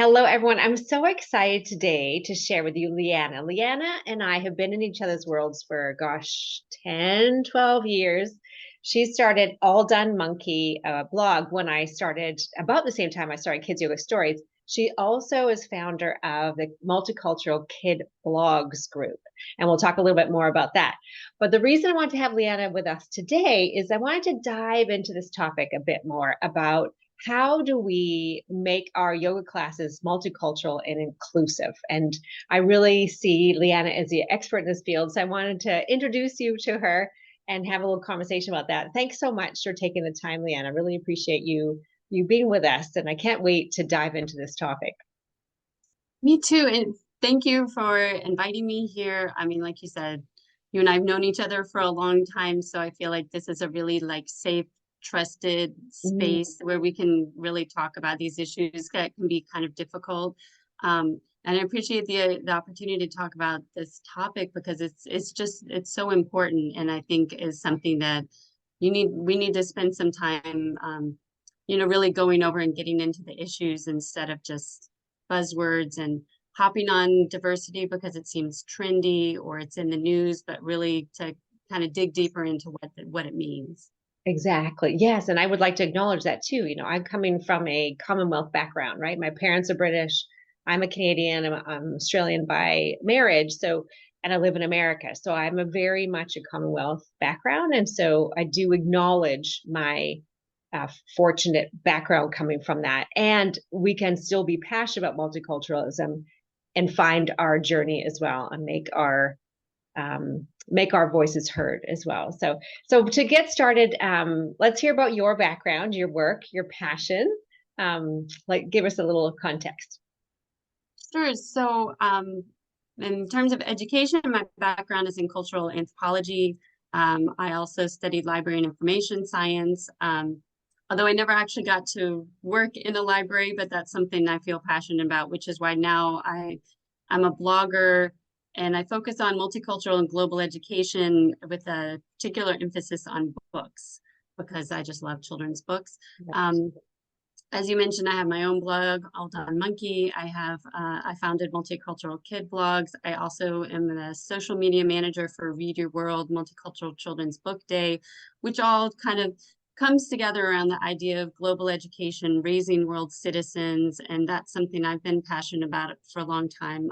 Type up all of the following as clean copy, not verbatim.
Hello, everyone. I'm so excited today to share with you Leanna. Leanna and I have been in each other's worlds for, 10, 12 years. She started All Done Monkey blog when I started, about the same time I started Kids Yoga Stories. She also is founder of the Multicultural Kid Blogs group, and we'll talk a little bit more about that. But the reason I want to have Leanna with us today is I wanted to dive into this topic a bit more about how do we make our yoga classes multicultural and inclusive? And I really see Leanna as the expert in this field. So I wanted to introduce you to her and have a little conversation about that. Thanks so much for taking the time, Leanna. I really appreciate you being with us. And I can't wait to dive into this topic. Me too. And thank you for inviting me here. I mean, like you said, you and I have known each other for a long time, so I feel like this is a really safe, trusted Mm, space where we can really talk about these issues that can be kind of difficult. And I appreciate the opportunity to talk about this topic because it's so important, and I think is something that we need to spend some time really going over and getting into the issues instead of just buzzwords and hopping on diversity because it seems trendy or it's in the news, but really to kind of dig deeper into what it means. exactly. Yes. And I would like to acknowledge that too. I'm coming from a Commonwealth background, right? My parents are British. I'm a Canadian. I'm Australian by marriage. So, and I live in America. So I'm a very much a Commonwealth background. And so I do acknowledge my fortunate background coming from that. And we can still be passionate about multiculturalism and find our journey as well and make our voices heard as well. So to get started, let's hear about your background, your work, your passion. Give us a little context. Sure. So, in terms of education, my background is in cultural anthropology. I also studied library and information science. Although I never actually got to work in a library, but that's something I feel passionate about, which is why now I'm a blogger and I focus on multicultural and global education with a particular emphasis on books because I just love children's books. Um, as you mentioned, I have my own blog, All Done Monkey. I founded Multicultural Kid Blogs. I also am the social media manager for Read Your World Multicultural Children's Book Day, which all kind of comes together around the idea of global education, raising world citizens, and that's something I've been passionate about for a long time.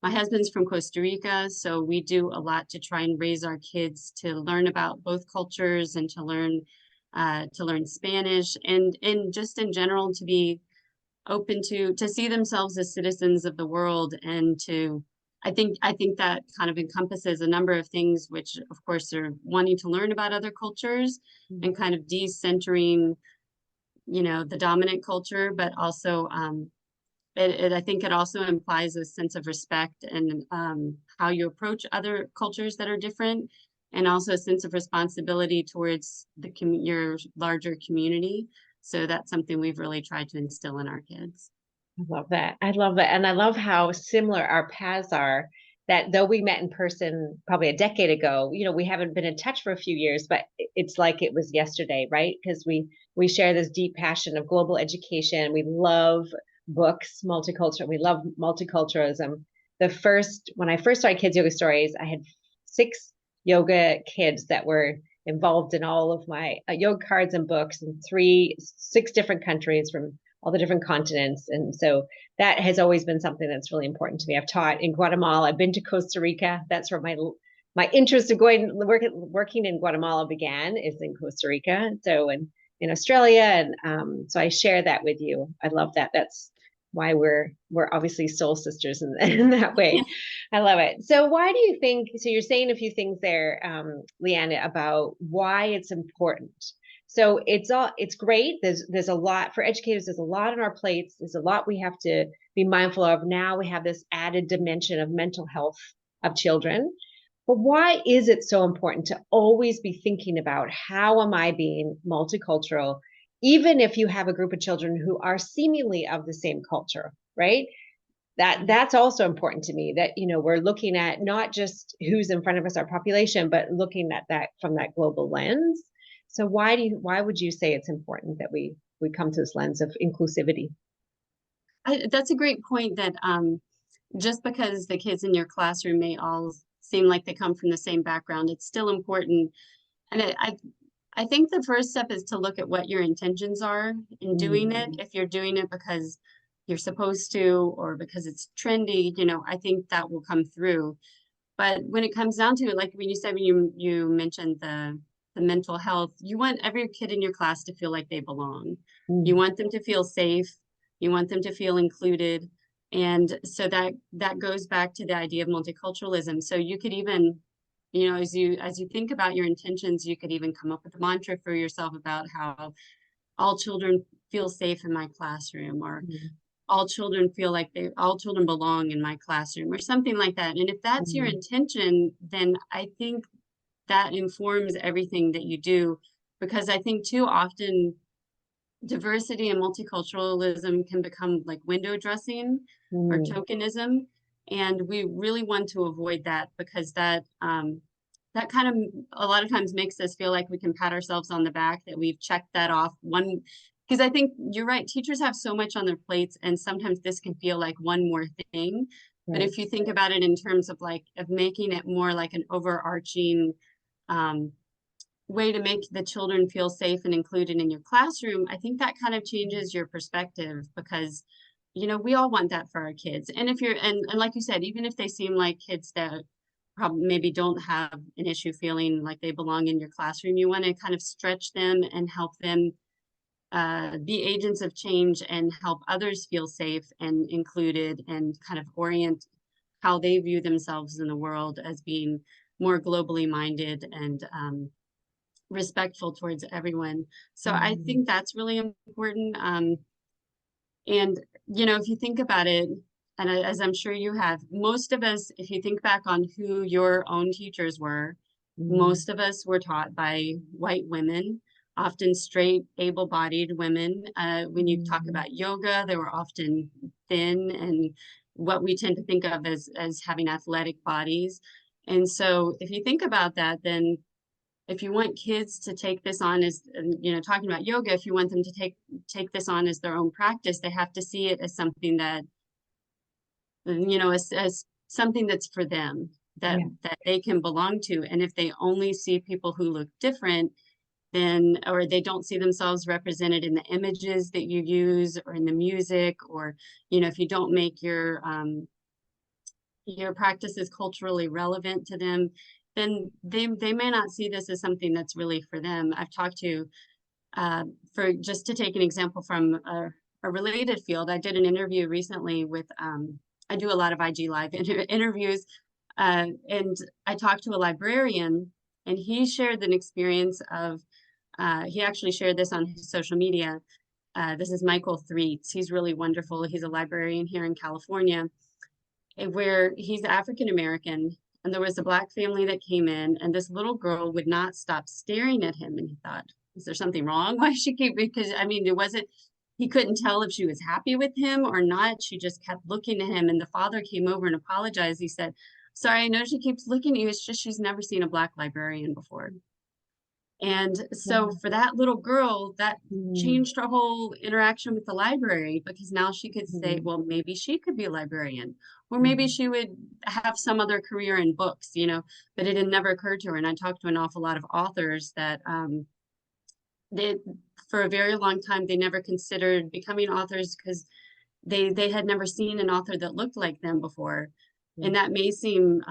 My husband's from Costa Rica, so we do a lot to try and raise our kids to learn about both cultures and to learn Spanish and just in general to be open to see themselves as citizens of the world and to I think that kind of encompasses a number of things, which of course are wanting to learn about other cultures and kind of decentering, the dominant culture, but also I think it also implies a sense of respect and how you approach other cultures that are different, and also a sense of responsibility towards your larger community. So that's something we've really tried to instill in our kids. I love that. I love that. And I love how similar our paths are. That though we met in person probably a decade ago, we haven't been in touch for a few years, but it's like it was yesterday, right? Because we share this deep passion of global education. We love books, multicultural. We love multiculturalism. When I first started Kids Yoga Stories, I had 6 yoga kids that were involved in all of my yoga cards and books in 6 different countries from all the different continents. And so that has always been something that's really important to me. I've taught in Guatemala. I've been to Costa Rica. That's where my interest of working in Guatemala began, is in Costa Rica. So in Australia, and so I share that with you. I love that. That's why we're obviously soul sisters in that way. I love it. So why do you think? So you're saying a few things there, Leanna, about why it's important. So it's great. There's a lot for educators. There's a lot on our plates. There's a lot we have to be mindful of. Now we have this added dimension of mental health of children. But why is it so important to always be thinking about how am I being multicultural, even if you have a group of children who are seemingly of the same culture, right? That's also important to me, that we're looking at not just who's in front of us, our population, but looking at that from that global lens. So why would you say it's important that we come to this lens of inclusivity? That's a great point that just because the kids in your classroom may all seem like they come from the same background, it's still important. And I think the first step is to look at what your intentions are in doing it. If you're doing it because you're supposed to, or because it's trendy, I think that will come through. But when it comes down to it, like when you said, when you mentioned the mental health, you want every kid in your class to feel like they belong. You want them to feel safe. You want them to feel included. And so that goes back to the idea of multiculturalism. So you could even, as you think about your intentions, you could even come up with a mantra for yourself about how all children feel safe in my classroom, or all children feel like all children belong in my classroom, or something like that. And if that's your intention, then I think that informs everything that you do, because I think too often diversity and multiculturalism can become like window dressing or tokenism. And we really want to avoid that, because that kind of a lot of times makes us feel like we can pat ourselves on the back that we've checked that off one. Because I think you're right, teachers have so much on their plates, and sometimes this can feel like one more thing. But if you think about it in terms of making it more like an overarching way to make the children feel safe and included in your classroom, I think that kind of changes your perspective, because we all want that for our kids. And if you're and like you said, even if they seem like kids that probably maybe don't have an issue feeling like they belong in your classroom, you want to kind of stretch them and help them be agents of change and help others feel safe and included, and kind of orient how they view themselves in the world as being more globally minded and respectful towards everyone. So I think that's really important. And, if you think about it, and as I'm sure you have, most of us, if you think back on who your own teachers were, most of us were taught by white women, often straight, able-bodied women. When you talk about yoga, they were often thin and what we tend to think of as having athletic bodies. And so if you think about that, then if you want kids to take this on as, talking about yoga, if you want them to take this on as their own practice, they have to see it as something that, as something that's for them, that they can belong to. And if they only see people who look different, then, or they don't see themselves represented in the images that you use or in the music, or, if you don't make your practices culturally relevant to them, then they may not see this as something that's really for them. I've talked to, for just to take an example from a related field, I did an interview recently with, I do a lot of IG Live interviews, and I talked to a librarian, and he shared an experience of, he actually shared this on his social media. This is Michael Threets. He's really wonderful. He's a librarian here in California, where he's African American. And there was a Black family that came in, and this little girl would not stop staring at him. And he thought, is there something wrong? Why she keep, because it wasn't, he couldn't tell if she was happy with him or not. She just kept looking at him. And the father came over and apologized. He said, sorry, I know she keeps looking at you. It's just she's never seen a Black librarian before. And so for that little girl, that changed her whole interaction with the library, because now she could say, well, maybe she could be a librarian, or maybe she would have some other career in books, but it had never occurred to her. And I talked to an awful lot of authors that they, for a very long time, they never considered becoming authors, because they had never seen an author that looked like them before. And that may seem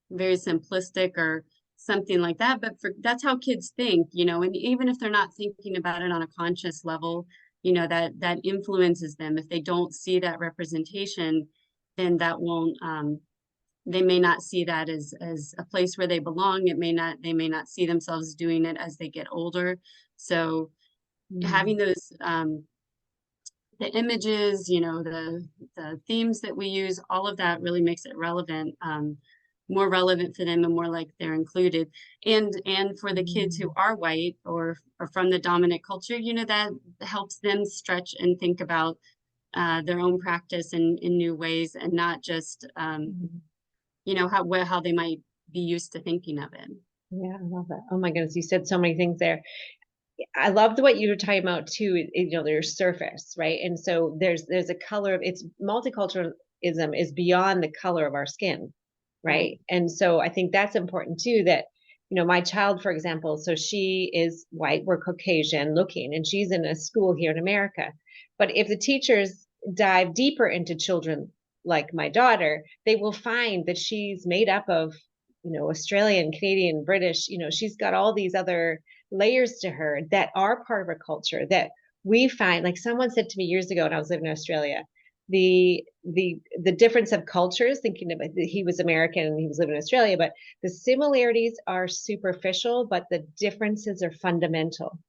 very simplistic or something like that, but that's how kids think, and even if they're not thinking about it on a conscious level, that influences them. If they don't see that representation, then that won't, they may not see that as a place where they belong. They may not see themselves doing it as they get older. So having those, the images, the themes that we use, all of that really makes it relevant, more relevant for them, and more like they're included. And for the kids who are white or from the dominant culture, that helps them stretch and think about their own practice in new ways, and not just how they might be used to thinking of it. Yeah, I love that. Oh my goodness, you said so many things there. I loved what you were talking about too. There's surface, right? And so there's a color of it's multiculturalism is beyond the color of our skin, Right. right? And so I think that's important too. That my child, for example, so she is white, we're Caucasian looking, and she's in a school here in America. But if the teachers dive deeper into children like my daughter, they will find that she's made up of Australian, Canadian, British. She's got all these other layers to her that are part of her culture that we find. Like someone said to me years ago when I was living in Australia, the difference of cultures, thinking about he was American and he was living in Australia, but the similarities are superficial, but the differences are fundamental.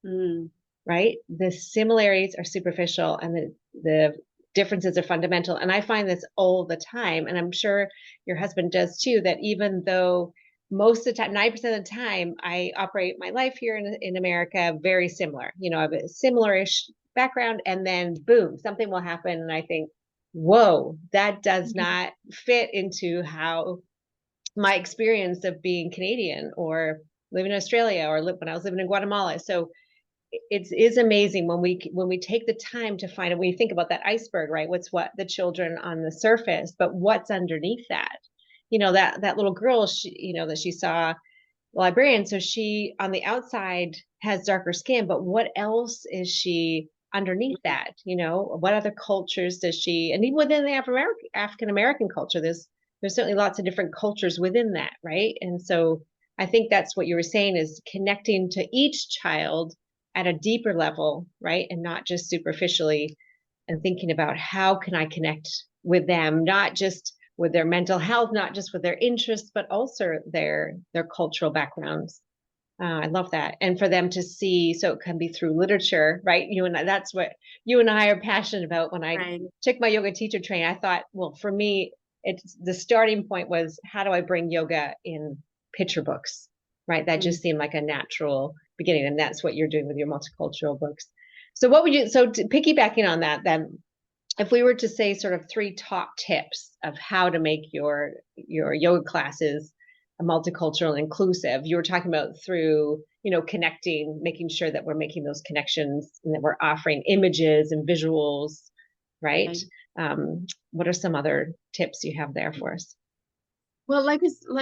Mm. Right? The similarities are superficial and the differences are fundamental. And I find this all the time, and I'm sure your husband does too, that even though most of the time, 90% of the time, I operate my life here in America very similar. I have a similar-ish background, and then boom, something will happen, and I think, whoa, that does not fit into how my experience of being Canadian or living in Australia or when I was living in Guatemala. So it is amazing when we take the time to find it. When you think about that iceberg, right? What the children on the surface, but what's underneath that? That little girl, that she saw the librarian. So she on the outside has darker skin, but what else is she underneath that? What other cultures does she? And even within the African American culture, there's certainly lots of different cultures within that, right? And so I think that's what you were saying is connecting to each child at a deeper level, right? And not just superficially, and thinking about how can I connect with them, not just with their mental health, not just with their interests, but also their cultural backgrounds. I love that. And for them to see, so it can be through literature, right? That's what you and I are passionate about. When I Right. took my yoga teacher training, I thought, well, for me, it's the starting point was how do I bring yoga in picture books, right? That Mm. just seemed like a natural beginning. And that's what you're doing with your multicultural books. So piggybacking on that, then if we were to say sort of three top tips of how to make your yoga classes multicultural and inclusive, you were talking about through connecting, making sure that we're making those connections and that we're offering images and visuals, right? Right. What are some other tips you have there for us? Well, like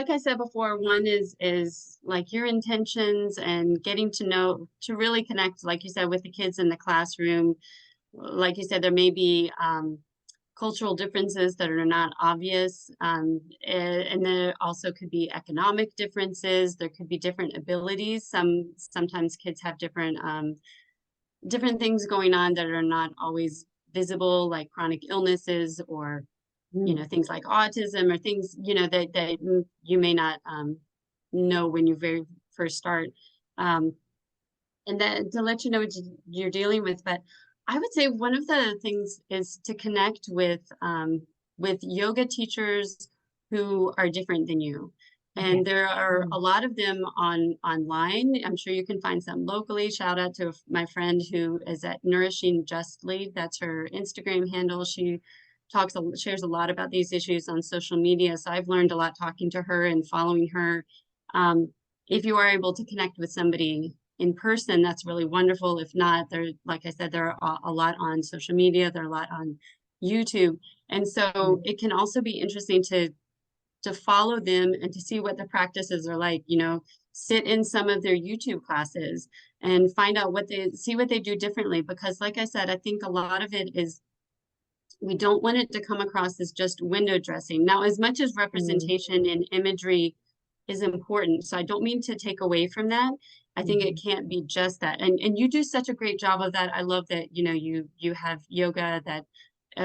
I said before, one is like your intentions and getting to know, to really connect, like you said, with the kids in the classroom. Like you said, there may be cultural differences that are not obvious, and there also could be economic differences. There could be different abilities. Sometimes kids have different things going on that are not always visible, like chronic illnesses or Mm. things like autism or things that you may not know when you very first start, um, and that to let you know what you're dealing with. But I would say one of the things is to connect with yoga teachers who are different than you. Yeah. And there are Mm. a lot of them online. I'm sure you can find some locally. Shout out to my friend who is at Nourishing Justly. That's her Instagram handle. She shares a lot about these issues on social media. So I've learned a lot talking to her and following her. Um, if you are able to connect with somebody in person, that's really wonderful. If not, like I said, there are a lot on social media, there are a lot on YouTube. And so Mm. it can also be interesting to follow them and to see what the practices are like, sit in some of their YouTube classes and find out see what they do differently. Because like I said, I think a lot of it is we don't want it to come across as just window dressing. Now, as much as Mm. representation and imagery is important, so I don't mean to take away from that. I think it Mhm. can't be just that. And you do such a great job of that. I love that, you have yoga that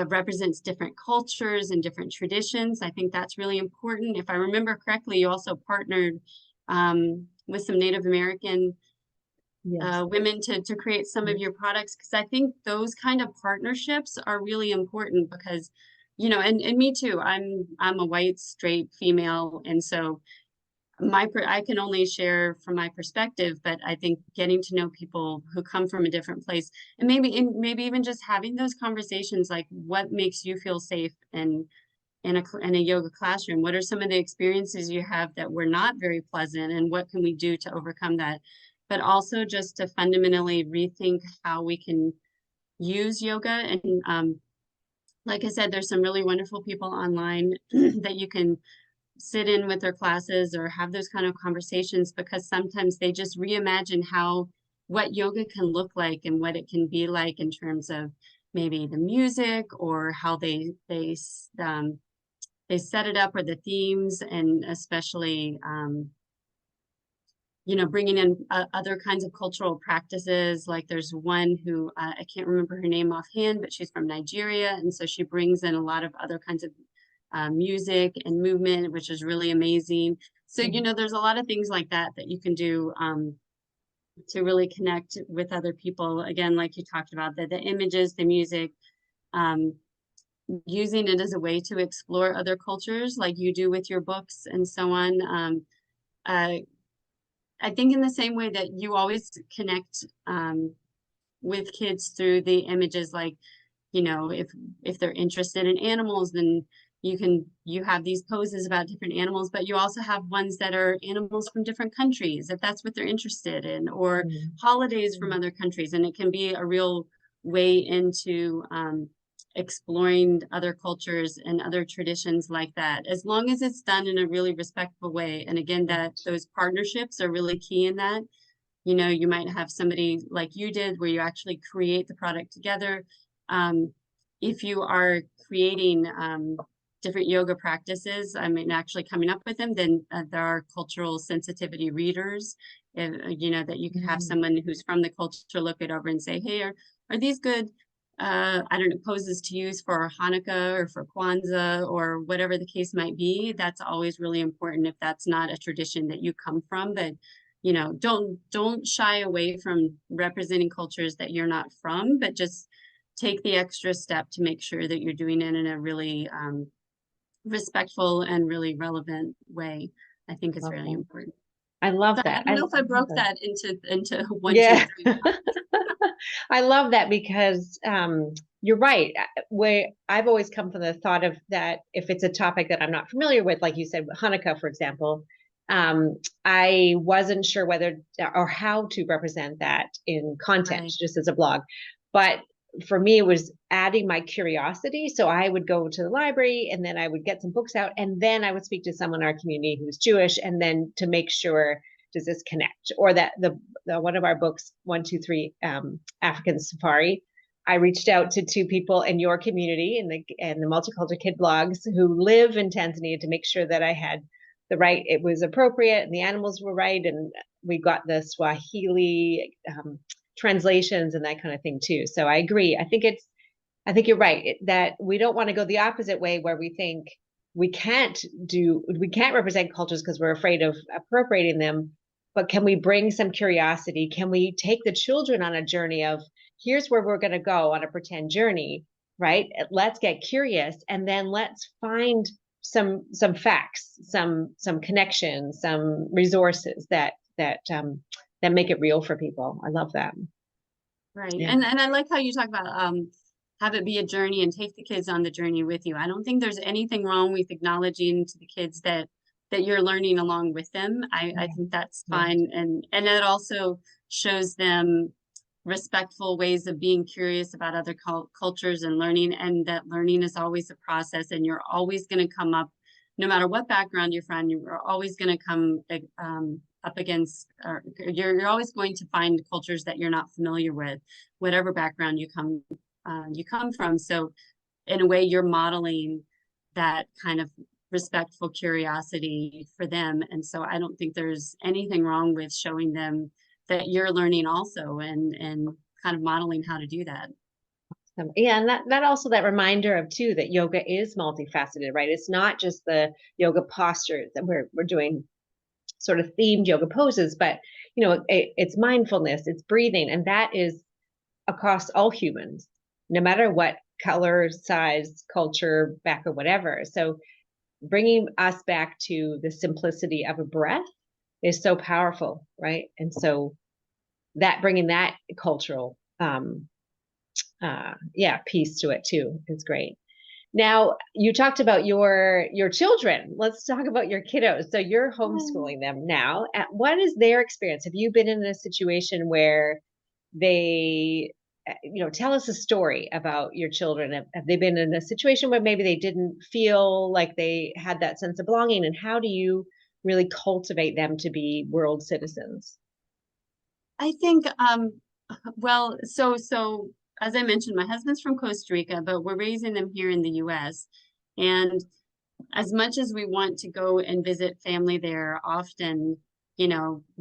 represents different cultures and different traditions. I think that's really important. If I remember correctly, you also partnered with some Native American Yes. women to create some of Yes. your products, because I think those kind of partnerships are really important because and me too, I'm a white straight female, and so I can only share from my perspective, but I think getting to know people who come from a different place, and maybe even just having those conversations, like what makes you feel safe in a yoga classroom, what are some of the experiences you have that were not very pleasant, and what can we do to overcome that. but also just to fundamentally rethink how we can use yoga. And like I said, there's some really wonderful people online that you can sit in with their classes or have those kind of conversations, because sometimes they just reimagine how what yoga can look like and what it can be like in terms of maybe the music or how they set it up, or the themes, and especially you know, bringing in other kinds of cultural practices. Like there's one who I can't remember her name offhand, but she's from Nigeria, and so she brings in a lot of other kinds of music and movement, which is really amazing. So, you know, there's a lot of things like that that you can do to really connect with other people. Again, like you talked about, the images, the music, um, using it as a way to explore other cultures like you do with your books and so on. Uh, I think in the same way that you always connect with kids through the images, like, you know, if they're interested in animals, then you have these poses about different animals, but you also have ones that are animals from different countries, if that's what they're interested in, or holidays from other countries. And it can be a real way into exploring other cultures and other traditions like that, as long as it's done in a really respectful way. And again, that those partnerships are really key in that. You know, you might have somebody like you did where you actually create the product together. If you are creating different yoga practices, I mean, actually coming up with them, then there are cultural sensitivity readers, you know, that you can have someone who's from the culture look it over and say, hey, are these good, I don't know, poses to use for Hanukkah or for Kwanzaa or whatever the case might be. That's always really important if that's not a tradition that you come from. But you know, don't shy away from representing cultures that you're not from, but just take the extra step to make sure that you're doing it in a really respectful and really relevant way. I think it's really important. I love So that. I don't know if I broke that into one, Yeah. 2, 3. I love that because you're right. Where I've always come from the thought of that if it's a topic that I'm not familiar with, like you said, Hanukkah, for example, I wasn't sure whether or how to represent that in content, Right. just as a blog. But for me, it was adding my curiosity. So I would go to the library and then I would get some books out, and then I would speak to someone in our community who's Jewish, and then to make sure, does this connect? Or that the one of our books, 123 African Safari, I reached out to 2 people in your community and the Multicultural Kid blogs who live in Tanzania to make sure that I had the right, it was appropriate and the animals were right, and we got the Swahili translations and that kind of thing too. So I agree. I think you're right that we don't want to go the opposite way where we think we can't represent cultures because we're afraid of appropriating them. But can we bring some curiosity? Can we take the children on a journey of, here's where we're going to go on a pretend journey, right? Let's get curious, and then let's find some facts, some connections, some resources that make it real for people. I love that. Right. Yeah. And I like how you talk about have it be a journey and take the kids on the journey with you. I don't think there's anything wrong with acknowledging to the kids that you're learning along with them. I think that's fine. And that also shows them respectful ways of being curious about other cultures and learning, and that learning is always a process, and you're always going to come up, no matter what background you're from, you're always going to come up against, or you're always going to find cultures that you're not familiar with, whatever background you come from. So in a way, you're modeling that kind of respectful curiosity for them. And so I don't think there's anything wrong with showing them that you're learning also, and kind of modeling how to do that. Yeah, and that also, that reminder of too that yoga is multifaceted, right? It's not just the yoga postures that we're doing sort of themed yoga poses, but you know, it's mindfulness, it's breathing, and that is across all humans, no matter what color, size, culture, background, whatever. So bringing us back to the simplicity of a breath is so powerful, right? And so that bringing that cultural piece to it too is great. Now, you talked about your children. Let's talk about your kiddos. So you're Mm. homeschooling them now. What is their experience? Have you been in a situation where they, tell us a story about your children? Have they been in a situation where maybe they didn't feel like they had that sense of belonging? And how do you really cultivate them to be world citizens? I think, well, so as I mentioned, my husband's from Costa Rica, but we're raising them here in the US. And as much as we want to go and visit family there often,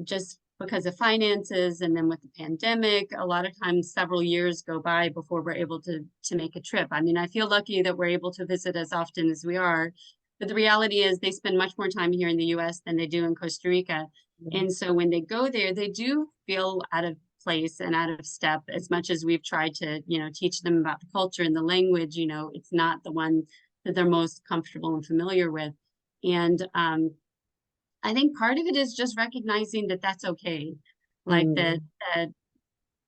just because of finances and then with the pandemic, a lot of times several years go by before we're able to make a trip. I mean, I feel lucky that we're able to visit as often as we are, but the reality is they spend much more time here in the US than they do in Costa Rica. And so when they go there, they do feel out of place and out of step as much as we've tried to, teach them about the culture and the language, it's not the one that they're most comfortable and familiar with. And I think part of it is just recognizing that that's okay. Like Mm, that,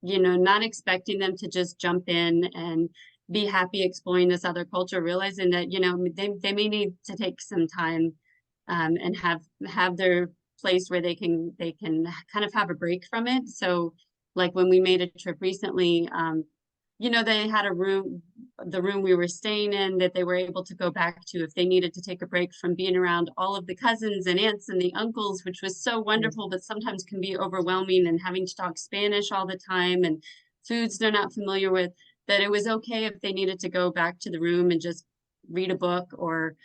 not expecting them to just jump in and be happy exploring this other culture, realizing that, they may need to take some time and have their place where they can kind of have a break from it. So like when we made a trip recently, they had the room we were staying in that they were able to go back to if they needed to take a break from being around all of the cousins and aunts and the uncles, which was so yes. wonderful, but sometimes can be overwhelming and having to talk Spanish all the time and foods they're not familiar with, that it was okay if they needed to go back to the room and just read a book or,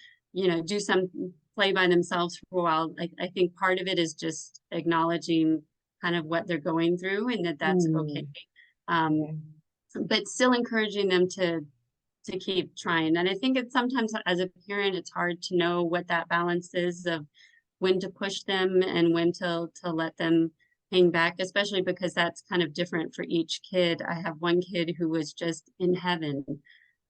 do some play by themselves for a while. I think part of it is just acknowledging kind of what they're going through and that that's okay. Mm, Um, yeah. but still encouraging them to keep trying. And I think it's sometimes as a parent, it's hard to know what that balance is of when to push them and when to let them hang back, especially because that's kind of different for each kid. I have one kid who was just in heaven.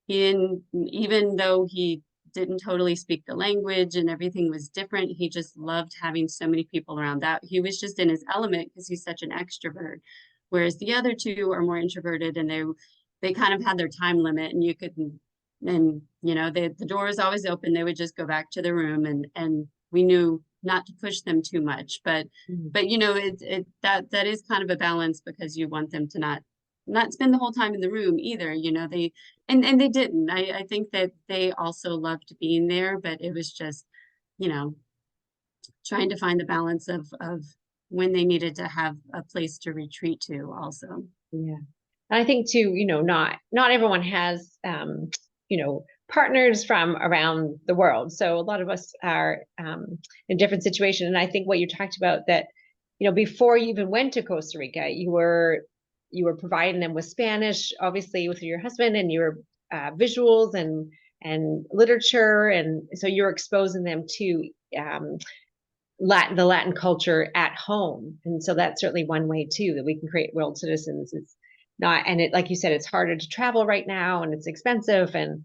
He didn't, even though he didn't totally speak the language and everything was different, he just loved having so many people around. That he was just in his element because he's such an extrovert. Whereas the other two are more introverted and they kind of had their time limit and you could and the door is always open. They would just go back to the room and we knew not to push them too much. Mm. But that is kind of a balance because you want them to not spend the whole time in the room either. And they didn't. I think that they also loved being there, but it was just, you know, trying to find the balance of when they needed to have a place to retreat to also. Yeah. And I think too, not everyone has partners from around the world. So a lot of us are in different situations. And I think what you talked about that, before you even went to Costa Rica, you were providing them with Spanish, obviously with your husband and your visuals and literature. And so you're exposing them to the Latin culture at home. And so that's certainly one way too that we can create world citizens. It's not, and it, like you said, it's harder to travel right now and it's expensive. And,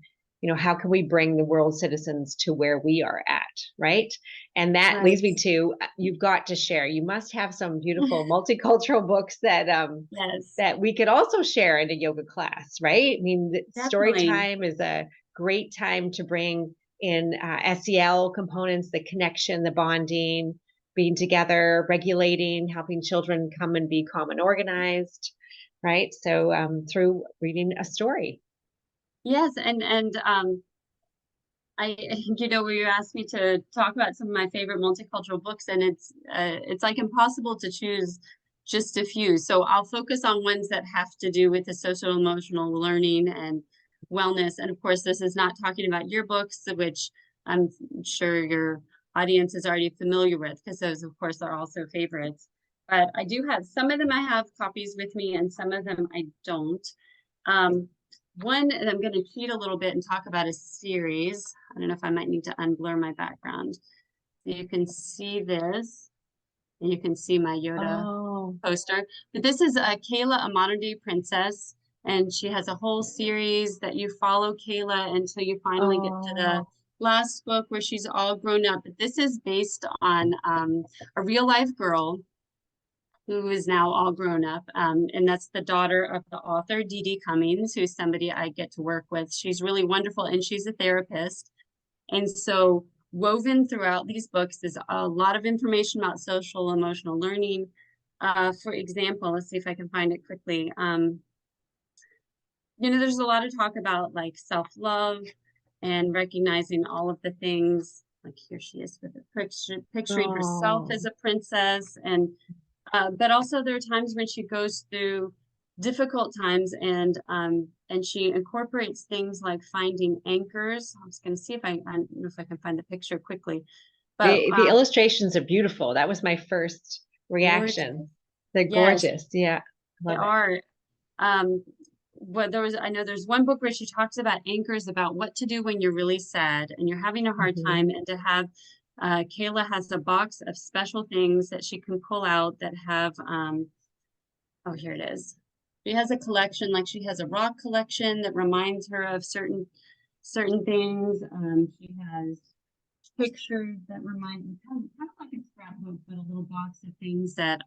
how can we bring the world citizens to where we are at? Right. And that Right. leads me to, you've got to share. You must have some beautiful multicultural books Yes, that we could also share in a yoga class, right? I mean, story definitely. time is a great time to bring in SEL components, the connection, the bonding, being together, regulating, helping children come and be calm and organized, right? So through reading a story. Yes, and I you asked me to talk about some of my favorite multicultural books, and it's like impossible to choose just a few. So I'll focus on ones that have to do with the social emotional learning and wellness. And of course, this is not talking about your books, which I'm sure your audience is already familiar with, because those, of course, are also favorites. But I do have some of them I have copies with me, and some of them I don't. One, and I'm going to cheat a little bit and talk about a series. I don't know if I might need to unblur my background. So you can see this, and you can see my Yoda Oh, poster. But this is Kayla, a modern day princess, and she has a whole series that you follow Kayla until you finally get to the oh, last book where she's all grown up. But this is based on a real life girl who is now all grown up. And that's the daughter of the author, Dee Dee Cummings, who's somebody I get to work with. She's really wonderful and she's a therapist. And so woven throughout these books is a lot of information about social emotional learning. For example, let's see if I can find it quickly. There's a lot of talk about like self-love and recognizing all of the things. Like here she is with a picture, picturing herself Oh, as a princess, and but also there are times when she goes through difficult times, and she incorporates things like finding anchors. I was going to see I don't know if I can find the picture quickly, but the illustrations are beautiful. That was my first gorgeous. reaction. They're Yes, gorgeous. Yeah, they love it. are. Um, I know there's one book where she talks about anchors, about what to do when you're really sad and you're having a hard time, Mhm. and to have Kayla has a box of special things that she can pull out that have oh, here it is. She has a collection, like she has a rock collection that reminds her of certain things. She has pictures that remind me kind of like a scrapbook, but a little box of things that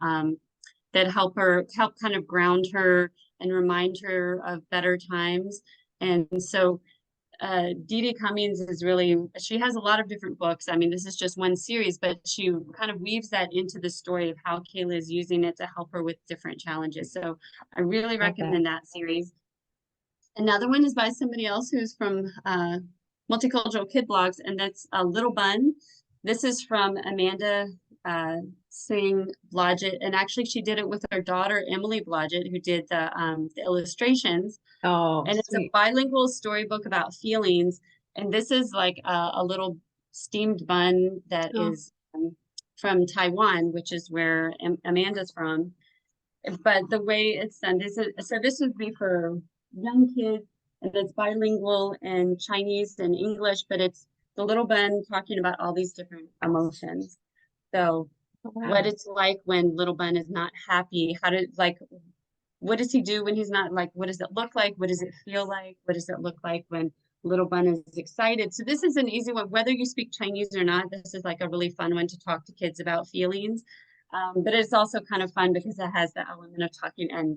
help kind of ground her and remind her of better times. And so Dee Dee Cummings is really, she has a lot of different books. I mean, this is just one series, but she kind of weaves that into the story of how Kayla is using it to help her with different challenges. So I really Love that. recommend that series. Another one is by somebody else who's from Multicultural Kid Blogs, and that's Little Bun. This is from Amanda Singh Blodgett, and actually she did it with her daughter Emily Blodgett, who did the illustrations. Oh, And it's a sweet. bilingual storybook about feelings. And this is like a little steamed bun that Oh, is from Taiwan, which is where Amanda's from. But the way it's done, this would be for young kids, and it's bilingual in Chinese and English, but it's the little bun talking about all these different emotions. So what wow. it's like when little bun is not happy, what does he do when he's not, like, what does it look like? What does it feel like? What does it look like when little bun is excited? So this is an easy one, whether you speak Chinese or not. This is like a really fun one to talk to kids about feelings. But it's also kind of fun because it has the element of talking, and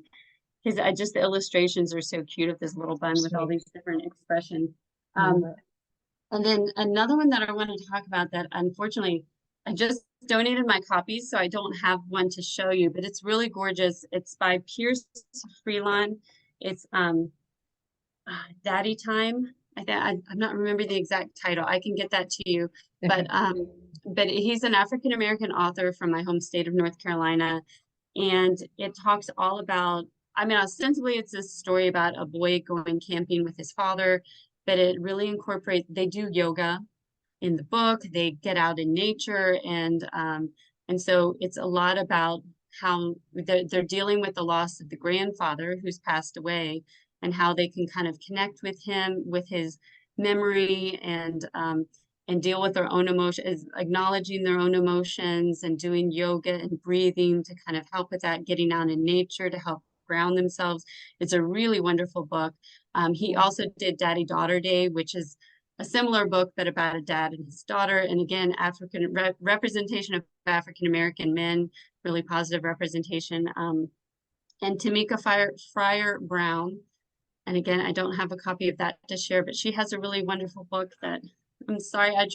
just the illustrations are so cute of this little bun with all Sweet. these different expressions. Love Um, it. and then another one that I want to talk about that unfortunately I just donated my copies, so I don't have one to show you, but it's really gorgeous. It's by Pierce Freelon. It's Daddy Time. I'm not remembering the exact title. I can get that to you. But he's an African American author from my home state of North Carolina, and it talks all about. I mean, ostensibly, it's a story about a boy going camping with his father, but it really incorporates. They do yoga in the book. They get out in nature, and so it's a lot about how they're dealing with the loss of the grandfather who's passed away, and how they can kind of connect with him, with his memory, and deal with their own emotions, acknowledging their own emotions, and doing yoga and breathing to kind of help with that, getting out in nature to help ground themselves. It's a really wonderful book. He Yeah. also did Daddy Daughter Day, which is a similar book, but about a dad and his daughter. And again, representation of African American men, really positive representation. And Tamika Fryer Brown. And again, I don't have a copy of that to share, but she has a really wonderful book that I'm sorry, I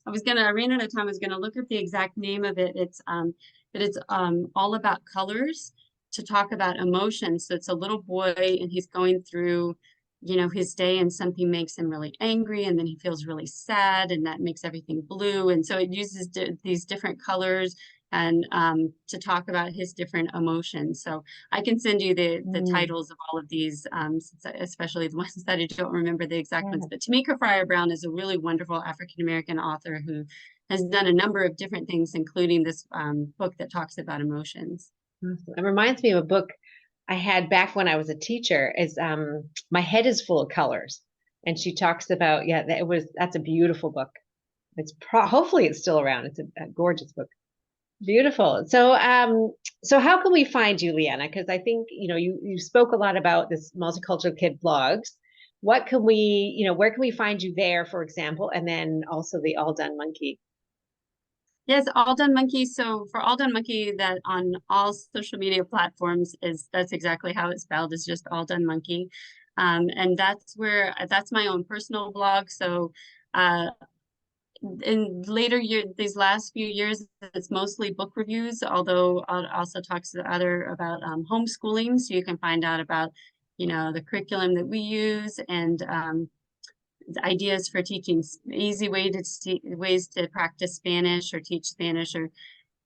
was gonna, I ran out of time. I was gonna look up the exact name of it. But it's all about colors, to talk about emotions. So it's a little boy and he's going through, his day, and something makes him really angry, and then he feels really sad, and that makes everything blue. And so it uses these different colors, and to talk about his different emotions. So I can send you the Mm, titles of all of these, especially the ones that I don't remember the exact ones. yeah. But Tamika Fryer Brown is a really wonderful African American author who has done a number of different things, including this book that talks about emotions. Awesome. It reminds me of a book I had back when I was a teacher. Is My Head is Full of Colors, and she talks about, yeah, that's a beautiful book. Hopefully it's still around. It's a gorgeous book. Beautiful. So how can we find you, Leanna? Because I think, you spoke a lot about this multicultural kid blogs. What can where can we find you there, for example, and then also the All Done Monkey? Yes, All Done Monkey. So for All Done Monkey, that on all social media platforms that's exactly how it's spelled, is just All Done Monkey. And that's my own personal blog. So uh, in later year, these last few years, it's mostly book reviews, although it also talks to other about homeschooling. So you can find out about, the curriculum that we use and ideas for teaching, easy ways to practice Spanish or teach Spanish, or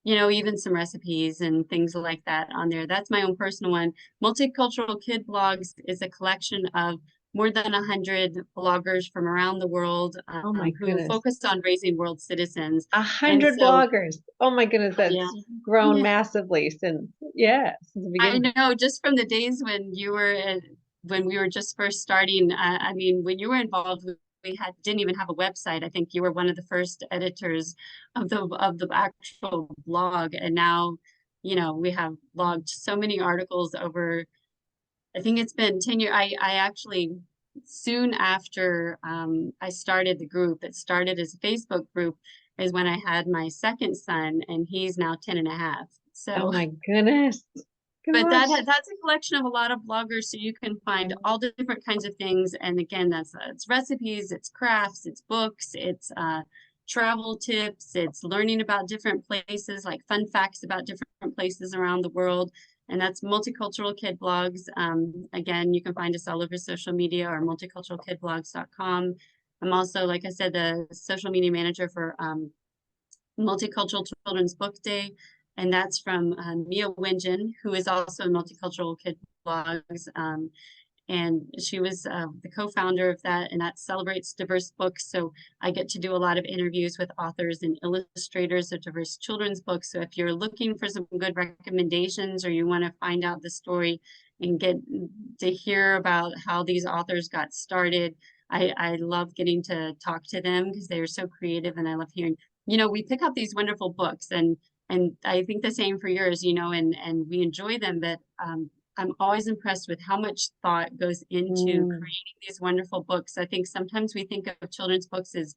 even some recipes and things like that on there. That's my own personal one. Multicultural Kid Blogs is a collection of more than 100 bloggers from around the world Oh my who goodness. focus on raising world citizens. And 100 so, bloggers. Oh my goodness, yeah, that's grown yeah, massively since the I beginning. know, just from the days when we were just first starting. I mean, when you were involved, we didn't even have a website. I think you were one of the first editors of the actual blog, and now, we have logged so many articles over. I think it's been 10 years. I actually, soon after I started the group, it started as a Facebook group, is when I had my second son, and he's now 10 and a half. Oh So my goodness. but Gosh. that's a collection of a lot of bloggers, so you can find all the different kinds of things. And again, it's recipes, it's crafts, it's books, it's travel tips, it's learning about different places, like fun facts about different places around the world. And that's Multicultural Kid Blogs. Again, you can find us all over social media or multiculturalkidblogs.com. I'm also, like I said, the social media manager for Multicultural Children's Book Day, and that's from Mia Wingen, who is also a Multicultural Kid Blogs. And she was the co-founder of that, and that celebrates diverse books. So I get to do a lot of interviews with authors and illustrators of diverse children's books. So if you're looking for some good recommendations, or you want to find out the story and get to hear about how these authors got started, I love getting to talk to them because they are so creative, and I love hearing, we pick up these wonderful books, and I think the same for yours, and we enjoy them, but I'm always impressed with how much thought goes into Mm, creating these wonderful books. I think sometimes we think of children's books as,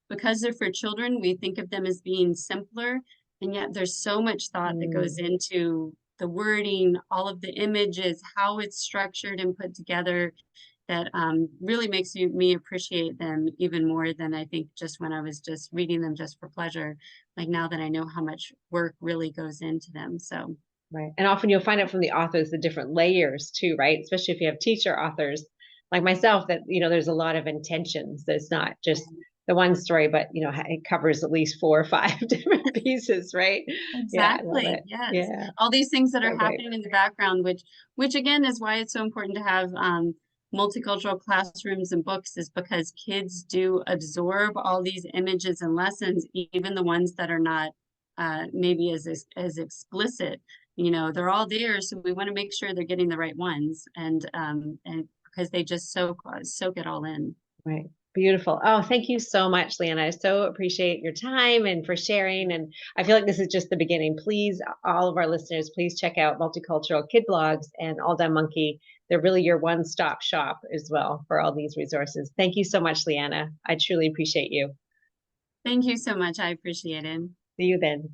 because they're for children, we think of them as being simpler, and yet there's so much thought that goes mm. into the wording, all of the images, how it's structured and put together, that really makes me appreciate them even more than I think just when I was just reading them just for pleasure. Like now that I know how much work really goes into them. So Right. And often you'll find out from the authors the different layers too, right? Especially if you have teacher authors like myself, that, there's a lot of intentions. There's not just the one story, but, it covers at least 4 or 5 different pieces, right? Yeah, I love exactly, it. yes. Yeah, All these things that are so great. happening in the background, which again is why it's so important to have multicultural classrooms and books, is because kids do absorb all these images and lessons, even the ones that are not maybe as explicit. They're all there, so we want to make sure they're getting the right ones, and because they just soak it all in. Right. Beautiful. Oh, thank you so much, Leanna. I so appreciate your time and for sharing. And I feel like this is just the beginning. Please, all of our listeners, please check out Multicultural Kid Blogs and All Done Monkey. They're really your one-stop shop as well for all these resources. Thank you so much, Leanna. I truly appreciate you. Thank you so much. I appreciate it. See you then.